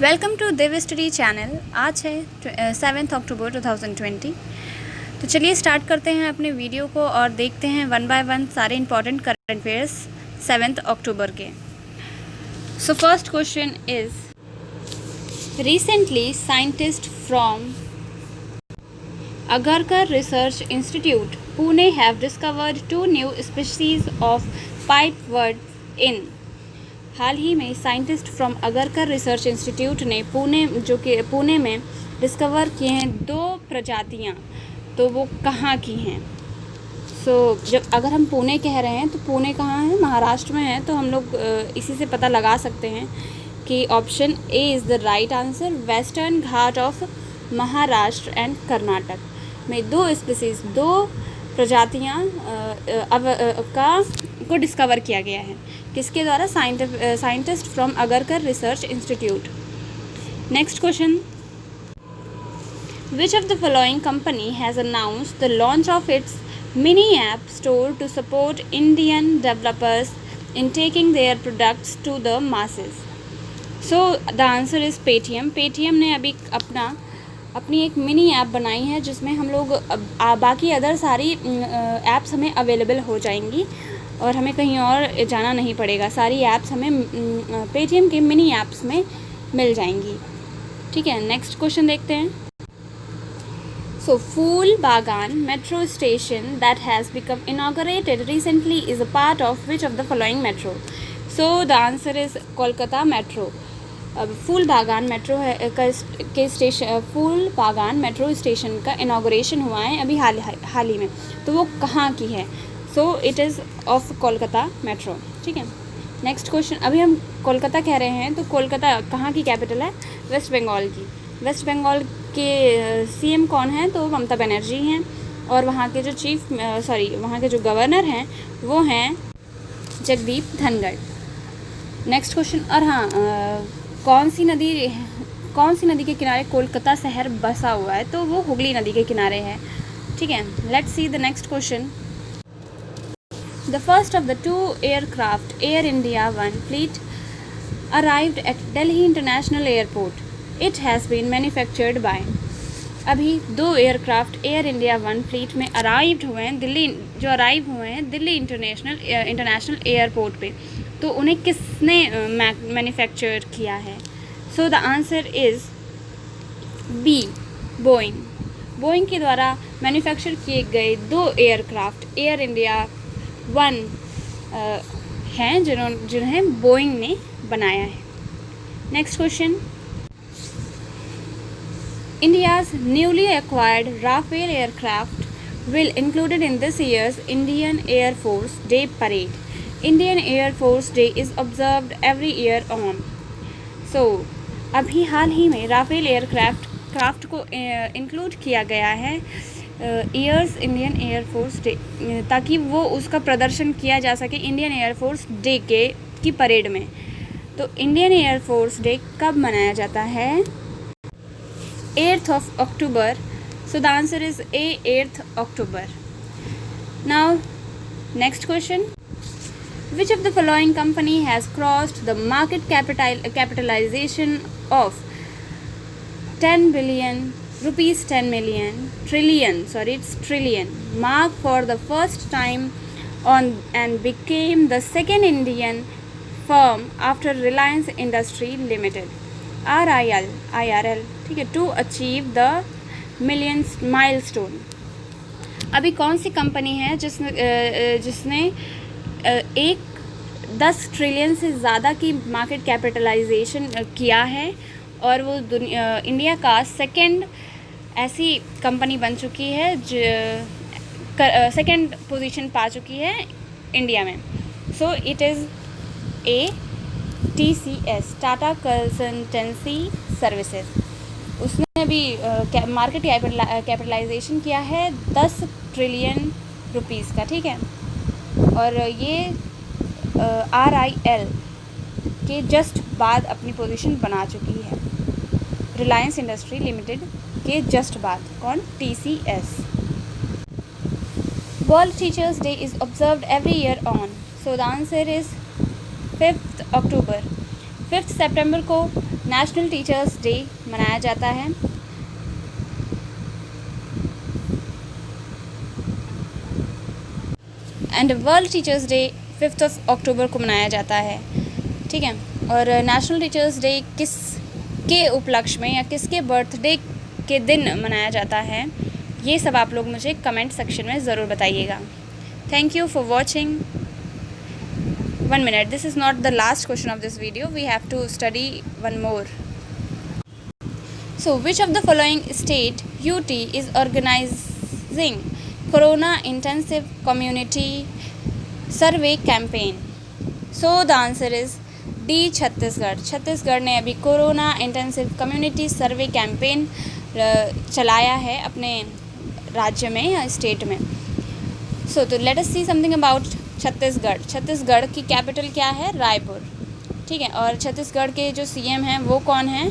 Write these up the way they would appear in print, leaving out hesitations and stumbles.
Welcome to Divya study channel. आज है 7 अक्टूबर 2020। तो चलिए स्टार्ट करते हैं अपने वीडियो को और देखते हैं वन बाय वन सारे इंपॉर्टेंट करंट अफेयर्स 7 अक्टूबर के। So first question is, recently scientist from Agharkar research institute Pune have discovered 2 new species of pipewort in. हाल ही में scientist from Agharkar research institute ने पुणे में डिस्कवर किए हैं 2 प्रजातियां। तो वो कहाँ की हैं? जब अगर हम पुणे कह रहे हैं तो पुणे कहाँ है? महाराष्ट्र में है। तो हम लोग इसी से पता लगा सकते हैं कि option A is the right answer. Western Ghat of Maharashtra and Karnataka में 2 स्पीसीज, 2 प्रजातियाँ को डिस्कवर किया गया है। किसके द्वारा? Scientist from Agharkar research institute. Next question, which of the following company has announced the launch of its mini app store to support Indian developers in taking their products to the masses? So the answer is Paytm. Paytm ने अभी अपनी एक mini app बनाई है जिसमें हम लोग बाकी अदर सारी ऐप्स हमें अवेलेबल हो जाएंगी और हमें कहीं और जाना नहीं पड़ेगा। सारी ऐप्स हमें पेटीएम के मिनी ऐप्स में मिल जाएंगी। ठीक है, नेक्स्ट क्वेश्चन देखते हैं। So Phool Bagan metro station that has become inaugurated recently is a part of which of the following metro? So the answer is Kolkata metro. अब फूल बागान मेट्रो फूल बागान मेट्रो स्टेशन का इनॉग्रेशन हुआ है अभी हाल ही में। तो वो कहाँ की है? So it is of Kolkata metro. ठीक है, नेक्स्ट क्वेश्चन। अभी हम कोलकाता कह रहे हैं तो कोलकाता कहाँ की कैपिटल है? वेस्ट बंगाल की। वेस्ट बंगाल के सीएम कौन है? तो ममता बनर्जी हैं। और वहाँ के जो वहाँ के जो गवर्नर हैं वो हैं जगदीप धनखड़। Next question. और हाँ, कौन सी नदी के किनारे कोलकाता शहर बसा हुआ है? तो वो हुगली नदी के किनारे है। ठीक है, let's see the next question. The first of the 2 aircraft Air India One fleet arrived at Delhi International Airport. It has been manufactured by। अभी 2 एयरक्राफ्ट एयर इंडिया 1 फ्लीट में अराइव हुए हैं दिल्ली इंटरनेशनल एयरपोर्ट पे। तो उन्हें किसने manufacture किया है? So the answer is B, Boeing. Boeing के द्वारा मैन्युफैक्चर किए गए 2 एयरक्राफ्ट एयर इंडिया 1 हैं जिन्हें बोइंग ने बनाया है। Next question, India's newly acquired Rafale aircraft will included in this year's Indian Air Force Day parade. Indian Air Force Day is observed every year on। So अभी हाल ही में Rafale aircraft को include किया गया है इंडियन एयर फोर्स डे, ताकि वो उसका प्रदर्शन किया जा सके इंडियन एयर फोर्स डे की परेड में। तो इंडियन एयर फोर्स डे कब मनाया जाता है? 8th of October। So the answer is A, 8th October। Now next question, which of the following company has crossed the market capitalization of 10 billion rupees 10 million trillion mark for the first time on and became the second Indian firm after Reliance Industry Limited IRL, ठीक है, to achieve the millions milestone? अभी कौन सी company है जिसने 10 trillion से ज़्यादा की market capitalisation किया है और वो इंडिया का सेकंड ऐसी कंपनी बन चुकी है जो सेकंड पोजीशन पा चुकी है इंडिया में? So it is a, TCS, Tata consultancy services. उसने अभी मार्केट कैपिटलाइजेशन किया है 10 ट्रिलियन रुपीस का। ठीक है, और ये RIL के जस्ट बाद अपनी पोजीशन बना चुकी है, रिलायंस इंडस्ट्री लिमिटेड के जस्ट बाद। कौन? TCS। World teachers day is observed every year on. So the answer is 5th October। 5 सितंबर को नेशनल टीचर्स डे मनाया जाता है। एंड वर्ल्ड टीचर्स डे 5 अक्टूबर को मनाया जाता है, ठीक है। और नेशनल टीचर्स डे किस के उपलक्ष्य में या किसके बर्थडे के दिन मनाया जाता है, ये सब आप लोग मुझे कमेंट सेक्शन में ज़रूर बताइएगा। Thank you for watching. 1 minute, this is not the last question of this video, we have to study one more. So which of the following state UT is organizing corona intensive community survey campaign? So the answer is D, Chhattisgarh. Chhattisgarh ने अभी corona intensive community सर्वे campaign चलाया है अपने राज्य में या state में। सो तो let us see something about Chhattisgarh. Chhattisgarh की कैपिटल क्या है? रायपुर, ठीक है। और छत्तीसगढ़ के जो सीएम हैं वो कौन हैं?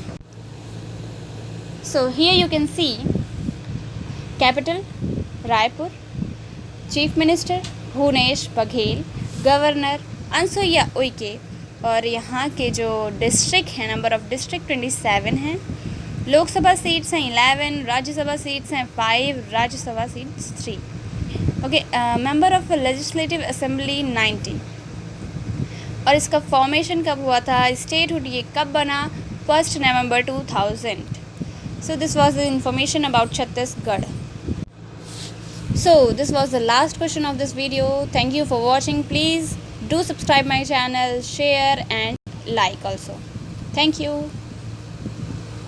So here you can see capital Raipur, chief minister Bhuvnesh Baghel, governor Anusuiya Uikey, और यहाँ के जो डिस्ट्रिक्ट हैं, नंबर ऑफ डिस्ट्रिक्ट 27 हैं, लोकसभा सीट्स हैं 11, राज्यसभा सीट्स हैं 5, Rajya Sabha seats 3, okay. Member of legislative assembly 90। और इसका फॉर्मेशन कब हुआ था, स्टेटहुड ये कब बना? 1 नवंबर 2000। So this was the information about Chhattisgarh. So this was the last question of this video. Thank you for watching. Please do subscribe my channel, share and like also. Thank you.